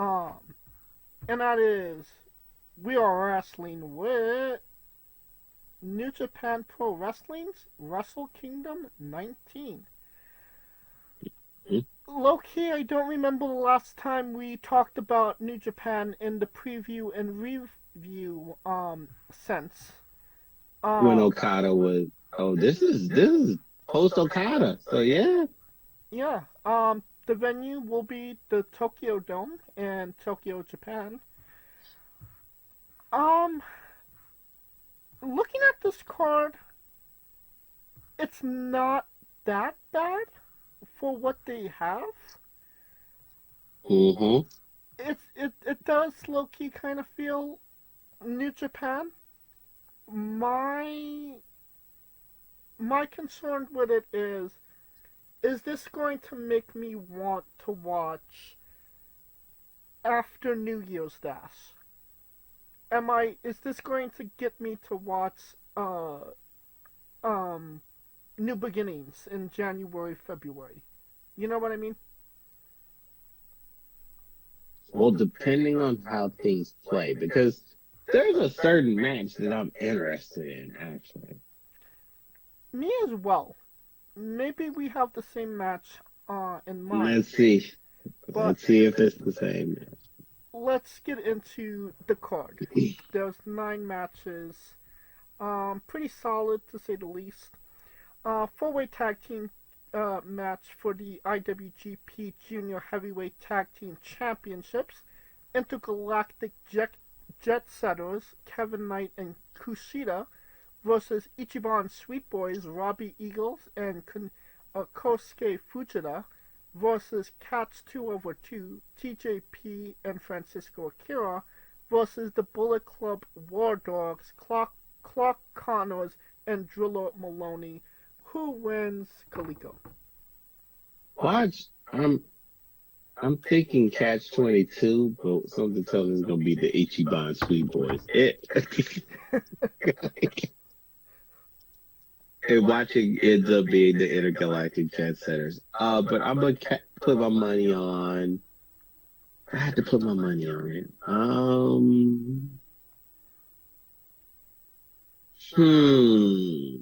Um, and that is we are wrestling with New Japan Pro Wrestling's Wrestle Kingdom 19. Hmm? Low key, I don't remember the last time we talked about New Japan in the preview and review sense. When Um, Okada was, oh, this is post Okada, so yeah. yeah. The venue will be the Tokyo Dome in Tokyo, Japan. Um, Looking at this card, it's not that bad for what they have. Mm-hmm. It does low key kind of feel New Japan. My my concern with it is this going to make me want to watch after New Year's Dash? Is this going to get me to watch um New Beginnings in January, February? You know what I mean? Well, depending on how things play, because there's a certain match that I'm interested in, actually. Me as well. Maybe we have the same match in mind, Let's see. but Let's see if it's the same let's get into the card. match. There's 9 matches. Pretty solid to say the least. Four-way tag team match for the IWGP Junior Heavyweight Tag Team Championships. Intergalactic Jet Setters Kevin Knight and Kushida versus Ichiban Sweet Boys Robbie Eagles and Kosuke Fujita versus Cats 2 over 2 TJP and Francisco Akira versus the Bullet Club War Dogs Clark Connors and Driller Maloney. Who wins, Kaliko? Watch. I'm thinking Catch 22, but something tells me it's gonna be the Ichiban Sweet Boys. And watching ends up being the Intergalactic Jet Setters. But I'm gonna put my money on. I had to put my money on it. Hmm.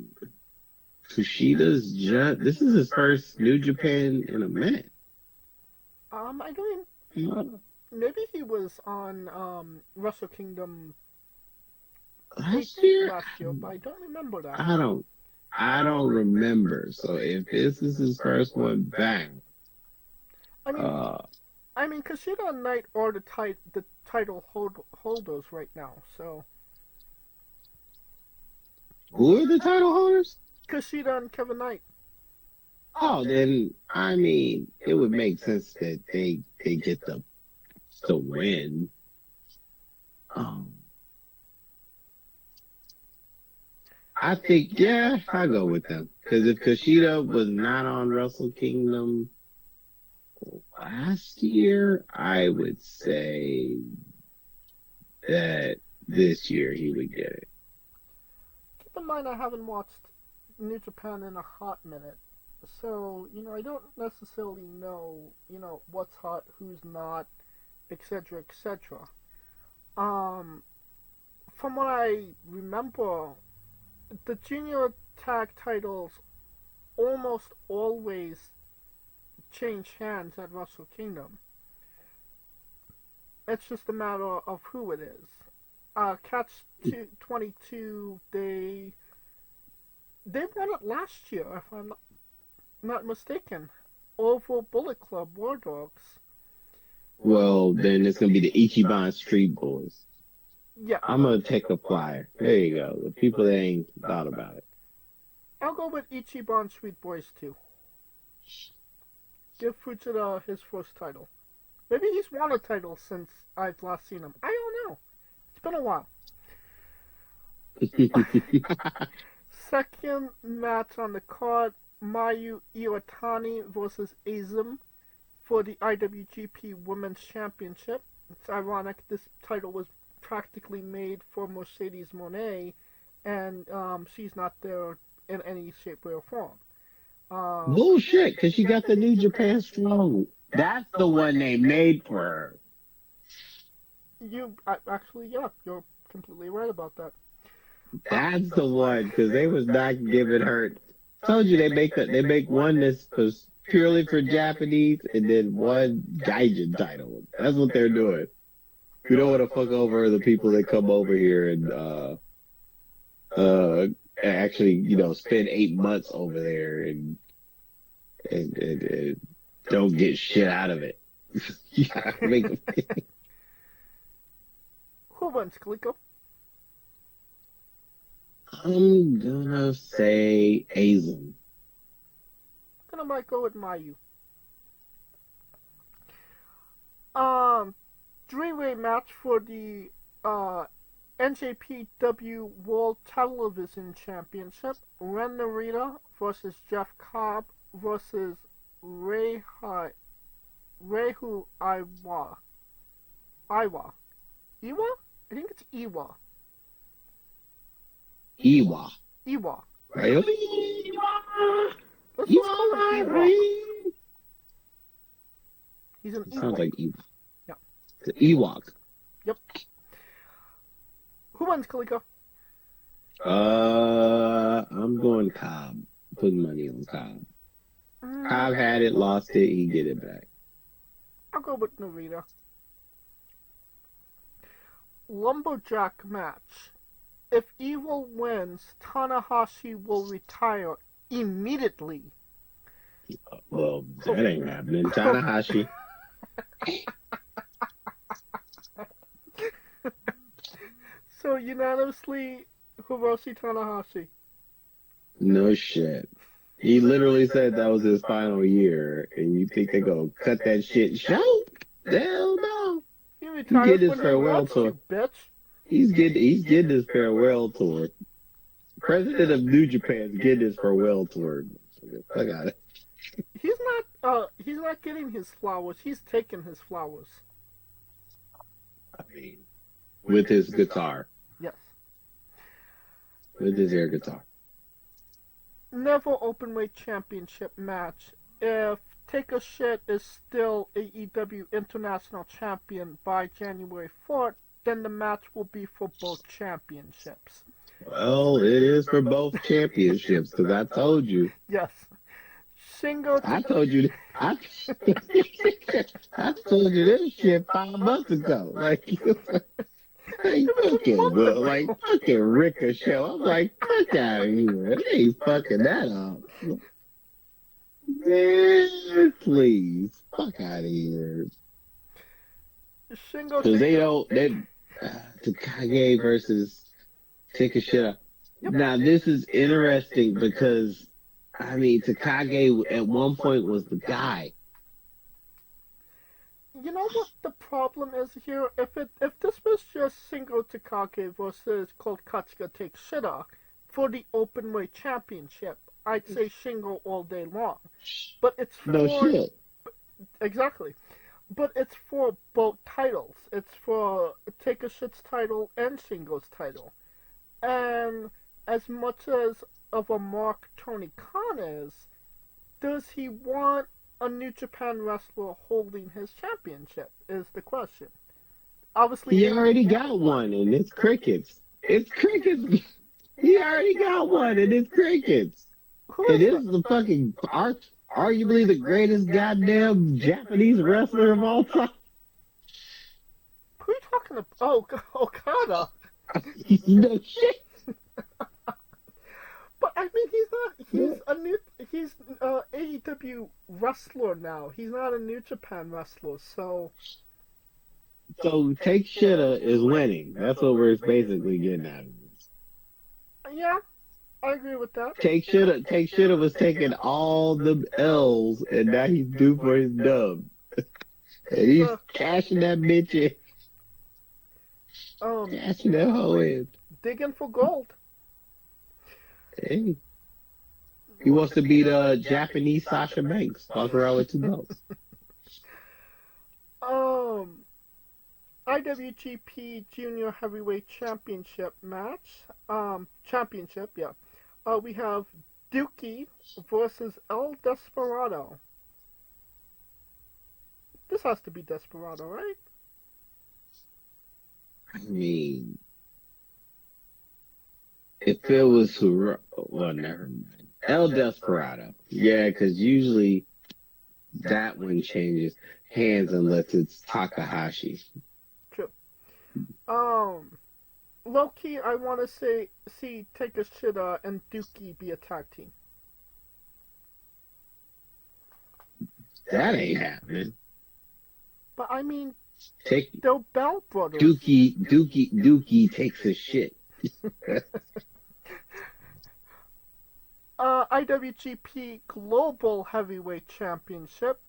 Kushida's just. This is his first New Japan in a minute. I don't. Maybe he was on Wrestle Kingdom 8 Last year, last year, but I don't remember that. I don't. I don't remember. So if this is his first one back, I mean, uh, Kushida and Knight are the title holders right now. So who are the title holders? Kushida and Kevin Knight. Oh, then I mean, it would make sense that they get the win. Um, I think yeah, I go with them because if Kushida was not on Wrestle Kingdom last year, I would say that this year he would get it. Keep in mind, I haven't watched New Japan in a hot minute, so I don't necessarily know what's hot, who's not, etc., etc. Um, from what I remember, the junior tag titles almost always change hands at Wrestle Kingdom. It's just a matter of who it is. Catch 22, they won it last year, if I'm not mistaken, over Bullet Club War Dogs. Well, then it's gonna be the Ichiban Street Boys. Yeah, I'm gonna take a flyer. There you go. The people that ain't thought about it. I'll go with Ichiban Sweet Boys too. Give Fujita his first title. Maybe he's won a title since I've last seen him. I don't know. It's been a while. Second match on the card, Mayu Iwatani versus Azum for the IWGP Women's Championship. It's ironic this title was practically made for Mercedes Moné, and she's not there in any shape, way, or form. Um, Bullshit, because she got the New Japan Strong. That's the one they made for her. Actually, yeah, you're completely right about that. That's the one because they was not giving her. Told you they make one that's purely for Japanese and then one Gaijin title. That's what they're doing. We don't want to fuck over the people that come over here and uh actually spend 8 months over there and don't get shit out of it. Yeah, make Who wins, Kaliko? I'm gonna say Asian. Then I might go with Mayu. Um, three-way match for the NJPW World Television Championship. Ren Narita versus Jeff Cobb versus Rehu Iwa. Iwa. Iwa? I think it's Iwa. Iwa. Iwa. Right? Let's just call him Iwa. He's an It Ewok. sounds like Ewok. Yeah. It's an Ewok. Yep. Who wins, Kaliko? I'm going Cobb. Putting money on Cobb. Cobb had it, lost it, he get it back. I'll go with Narita. Lumberjack match. If Evil wins, Tanahashi will retire immediately. Well, that ain't happening. Tanahashi. So unanimously, Hiroshi Tanahashi. No shit. He literally said that was his final year, and you think they go cut that shit short? Hell no. He retires his when he farewell wants tour. to, bitch. He's getting his farewell tour. President of New Japan's getting his farewell tour. I got it. He's not getting his flowers. He's taking his flowers. I mean, with his guitar. Yes. With his air guitar. Never Openweight Championship match. If Take a Shit is still AEW International Champion by January 4th, then the match will be for both championships. Well, it is for both championships, because I told you. Yes. Shingo. I told you. I told you this shit 5 months ago. Like fucking Ricochet. I'm like, fuck out of here. They ain't fucking that up. Man, please. Fuck out of here. Shingo. Because Takagi versus Take a Shit up. Yep. Now, this is interesting because, I mean, Takagi at one point was the guy. You know what the problem is here? If this was just Shingo Takagi versus Colt Katsuga Take Shida for the Openweight Championship, I'd say Shingo all day long. But it's for... No shit. Exactly. But it's for both titles. It's for Take a Shit's title and Shingo's title. And as much as of a mark Tony Khan is, does he want a New Japan wrestler holding his championship is the question. Obviously, he already got one, and it's crickets. It's crickets. He already got one, and it's crickets. It is the fucking arguably the greatest goddamn Japanese wrestler of all time. Who are you talking about? Oh, Okada. No shit. But I mean, he's AEW wrestler now. He's not a New Japan wrestler, so. So Take Shida is winning. That's what we're basically getting at. Yeah, I agree with that. Take Shida was taking all the L's, and now he's due for his dub. And he's cashing that bitch in. Cashing that hoe in. Digging for gold. Hey. He wants to be the Japanese Sasha Banks. Walk around with 2 belts. IWGP Junior Heavyweight Championship match. Championship, yeah. We have Dookie versus El Desperado. This has to be Desperado, right? I mean, if it was well, never mind. El Desperado. Yeah, because usually that one changes hands unless it's Takahashi. True. Um, Loki, I want to see Takeshita and Dookie be a tag team. That ain't happening. But I mean, Take they're Bell brothers. Dookie takes his shit. IWGP Global Heavyweight Championship.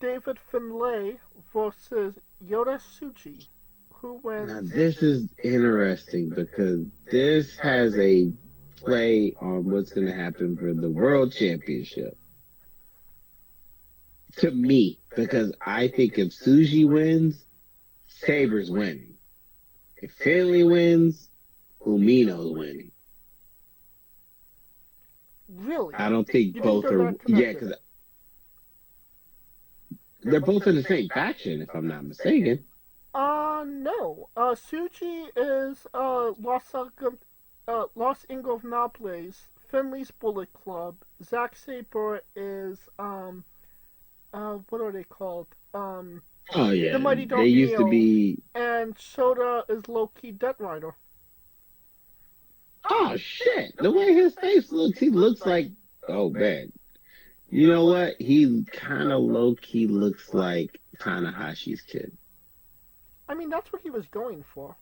David Finlay versus Yota Tsuji. Who wins? Now this is interesting because this has a play on what's going to happen for the World Championship. To me, because I think if Tsuji wins, Saber's winning. If Finlay wins, Umino's winning. Really? I don't think You both think they're are. that Yeah, connected? because they're both in the same faction, if I'm not mistaken. No. Tsuji is Los Ingobernables, Finley's Bullet Club. Zack Sabre is what are they called? Oh yeah, The Mighty Don't they used to Kneel. be. And Shota is low-key Dead Rider. Oh shit! The way his face looks, he looks like. Oh man, you know what? He kind of low key looks like Tanahashi's kid. I mean, that's what he was going for.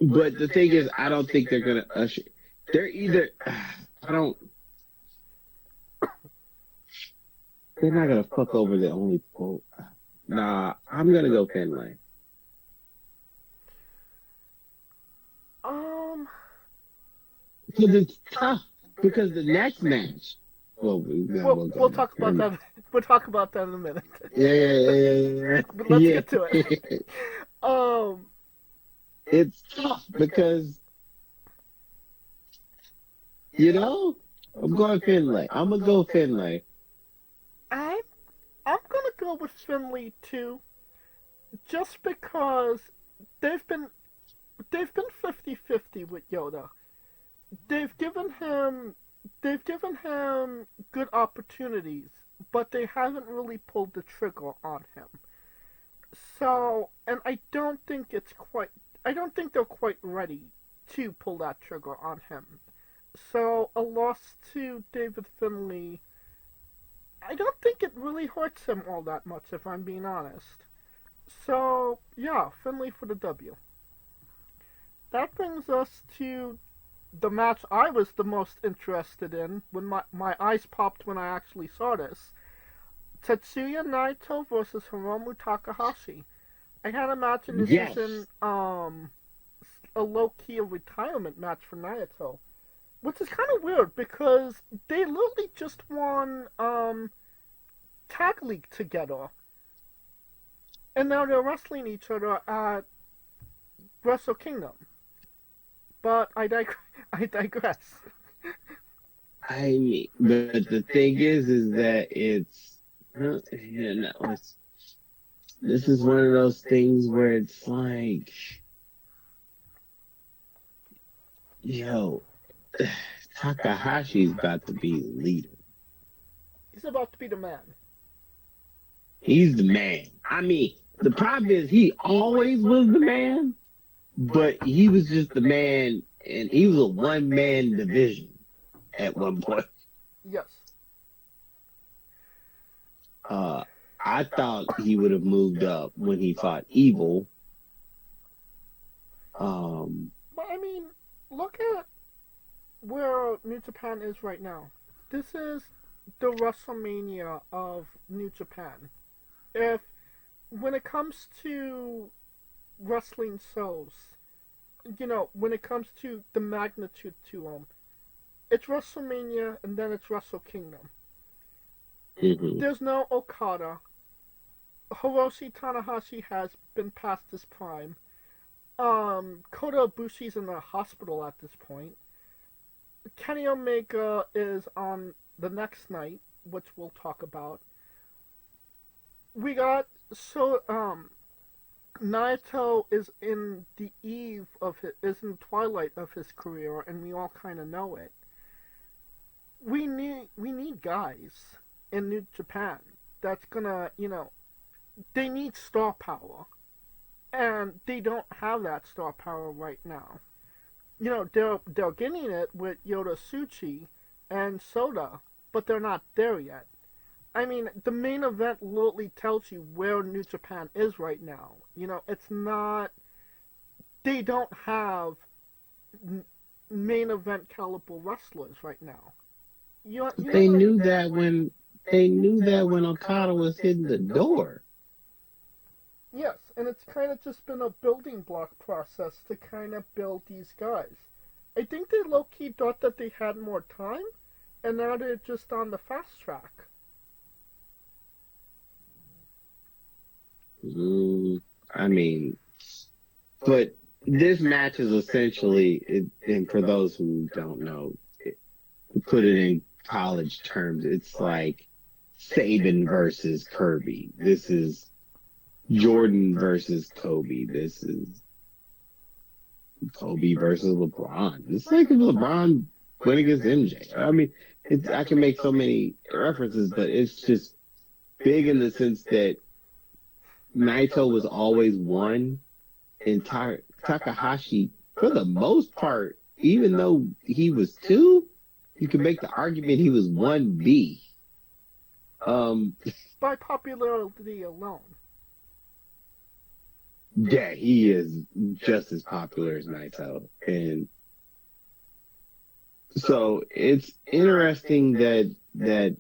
But the thing is, I don't think they're gonna usher. They're either. I don't. They're not gonna fuck over the only. Nah, I'm gonna go Finlay. Because it's tough. Because the next match. Well, we'll talk about that. We'll talk about that in a minute. Yeah. But let's get to it. It's tough because, I'm going Finlay. I'm gonna go Finlay. I'm gonna go with Finley too, just because they've been 50-50 with Yoda. They've given him good opportunities, but they haven't really pulled the trigger on him. So, and I don't think they're quite ready to pull that trigger on him. So, a loss to David Finlay, I don't think it really hurts him all that much, if I'm being honest. So, yeah, Finlay for the W. That brings us to the match I was the most interested in when my eyes popped when I actually saw this. Tetsuya Naito versus Hiromu Takahashi. I had imagined this isn't a low-key retirement match for Naito, which is kind of weird because they literally just won Tag League together, and now they're wrestling each other at Wrestle Kingdom. But I digress. I mean, but the thing is that this is one of those things where it's like, Takahashi's about to be the leader. He's about to be the man. He's the man. I mean, the problem is he always was the man, but he was just the man, and he was a one-man division at one point. Yes. I thought he would have moved up when he fought Evil. But I mean, look at where New Japan is right now. This is the WrestleMania of New Japan. When it comes to wrestling shows, when it comes to the magnitude to them, it's WrestleMania and then it's Wrestle Kingdom. Mm-hmm. There's no Okada. Hiroshi Tanahashi has been past his prime. Kota Ibushi's in the hospital at this point. Kenny Omega is on the next night, which we'll talk about. We got So, Naito is in is in the twilight of his career, and we all kind of know it. We need guys in New Japan that's gonna, they need star power, and they don't have that star power right now. They're getting it with Yoda Tsuchi and Soda, but they're not there yet. I mean, the main event literally tells you where New Japan is right now. It's not. They don't have main event caliber wrestlers right now. You know They what I knew mean? that when Okada was hitting the door. Yes, and it's kind of just been a building block process to kind of build these guys. I think they low key thought that they had more time, and now they're just on the fast track. I mean, but this match is essentially, and for those who don't know, put it in college terms, it's like Saban versus Kirby. This is Jordan versus Kobe. This is Kobe versus LeBron. It's like if LeBron went against MJ. I mean, I can make so many references, but it's just big in the sense that Naito was always one, and Takahashi, for the most part, even though he was two, you can make the argument he was 1B. By popularity alone. Yeah, he is just as popular as Naito. And so it's interesting that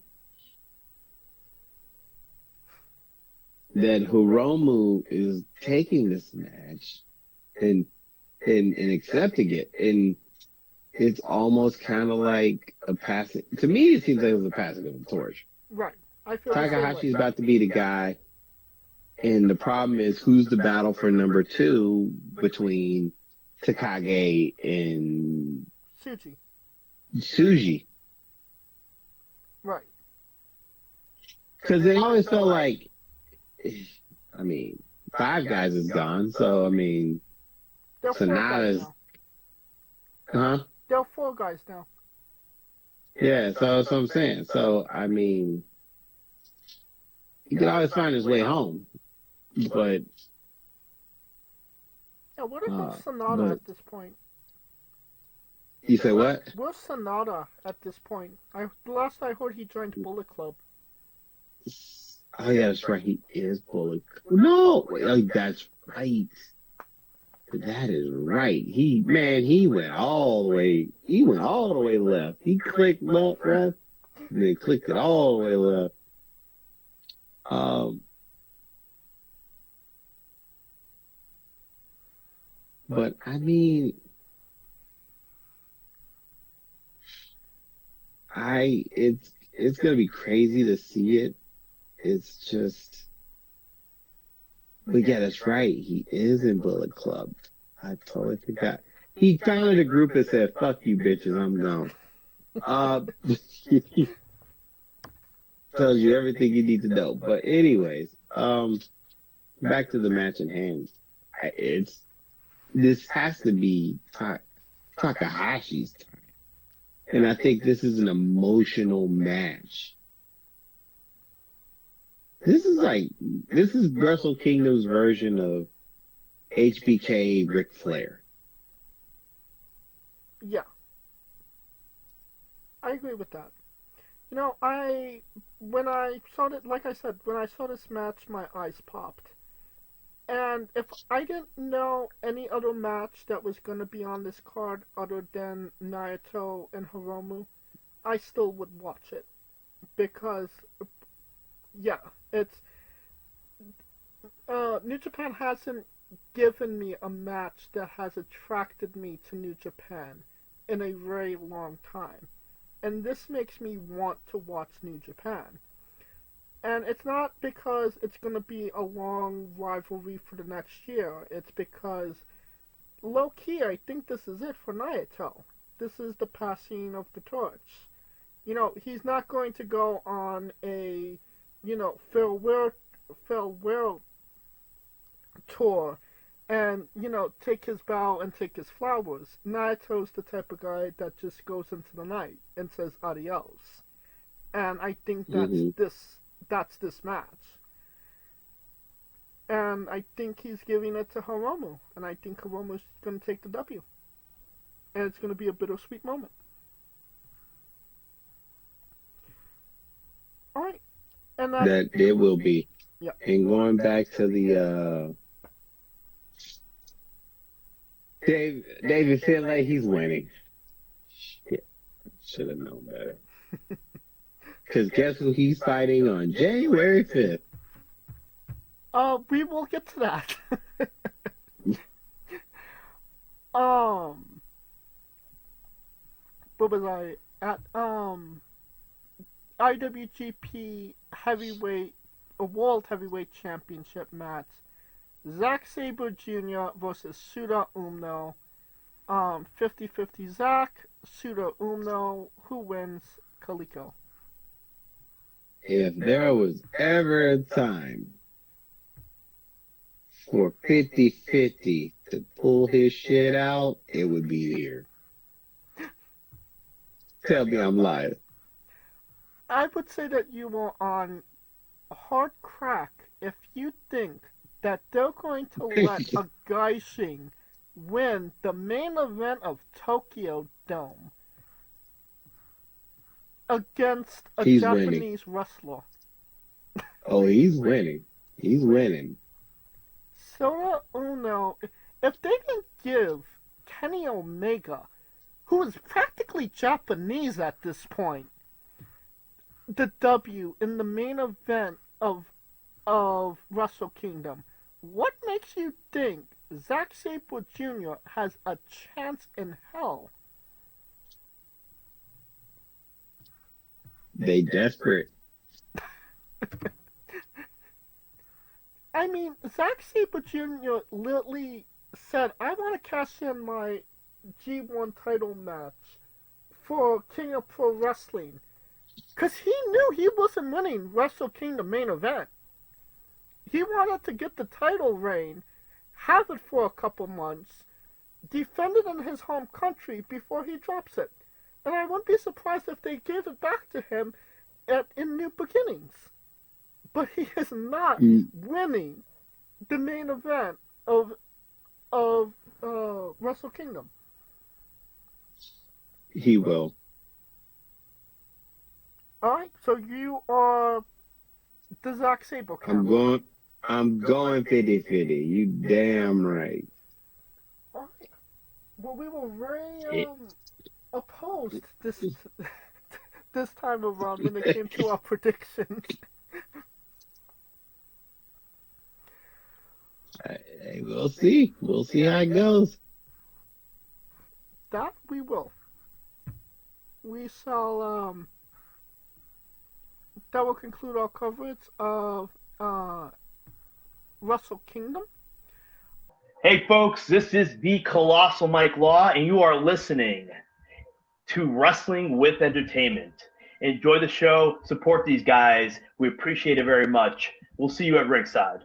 Hiromu is taking this match and accepting it. And it's almost kind of like a passing. To me, it seems like it was a passing of the torch. Right. I feel Takahashi's about to be the guy, and the problem is who's the battle for number two between Takagi and Tsuji. Right. Because it always felt like, I mean, Five Guys is gone, so I mean, Sonata's, There are four guys now. Yeah, so that's what I'm saying. So I mean, he could always find his way home, but yeah, what about Sonata at this point? You say what? Where's Sonata at this point? Last I heard he joined Bullet Club. Oh yeah, that's right. He is Bullet Club. No, that's right. That is right. He went all the way. He went all the way left. He clicked left, and then clicked it all the way left. But I mean, it's gonna be crazy to see it. It's just, but yeah, that's right. He is in Bullet Club. I totally forgot. He founded a group that said, "Fuck you, bitches, I'm gone." Tells you everything you need to know. But anyways, back to the match in hand. This has to be Takahashi's time. And I think this is an emotional match. This is Wrestle Kingdom's version of HBK Ric Flair. Yeah. I agree with that. When I saw it, like I said, when I saw this match, my eyes popped. And if I didn't know any other match that was going to be on this card other than Naito and Hiromu, I still would watch it. Because, yeah, it's... New Japan hasn't given me a match that has attracted me to New Japan in a very long time. And this makes me want to watch New Japan. And it's not because it's going to be a long rivalry for the next year. It's because, low-key, I think this is it for Naito. This is the passing of the torch. He's not going to go on a, farewell tour and, take his bow and take his flowers. Naito's the type of guy that just goes into the night and says adios. And I think that's this match. And I think he's giving it to Hiromu. And I think Hiromu's going to take the W. And it's going to be a bittersweet moment. Alright. And that it will be. Yeah. And going back to the David Finlay, he's winning. Shit. Should have known better. Because guess who he's fighting on January 5th? We will get to that. What was I at? IWGP Heavyweight, a World Heavyweight Championship match. Zack Sabre Jr. versus Suda Umno. 50-50 Zack, Suda Umno. Who wins? Kaliko. If there was ever a time for 50-50 to pull his shit out, it would be here. Tell me I'm lying. I would say that you are on hard crack if you think that they're going to let a Gaijin win the main event of Tokyo Dome against a Japanese wrestler. Oh, he's winning. He's winning. Suda Umno, if they didn't give Kenny Omega, who is practically Japanese at this point, the W in the main event of Wrestle Kingdom, what makes you think Zack Sabre Jr. has a chance in hell? They desperate. I mean, Zack Sabre Jr. literally said, I want to cash in my G1 title match for King of Pro Wrestling. Because he knew he wasn't winning Wrestle Kingdom main event. He wanted to get the title reign, have it for a couple months, defend it in his home country before he drops it. And I wouldn't be surprised if they gave it back to him in New Beginnings. But he is not winning the main event of Wrestle Kingdom. He will. Alright, so you are the Zack Sabre camp. I'm going 50-50. You damn right. Alright. Well, we were very opposed this time around when it came to our predictions. Hey, we'll see. We'll see how it goes. That we will. We shall, that will conclude our coverage of Wrestle Kingdom. Hey folks, this is the Colossal Mike Law, and you are listening to Wrestling with Entertainment. Enjoy the show, support these guys. We appreciate it very much. We'll see you at ringside.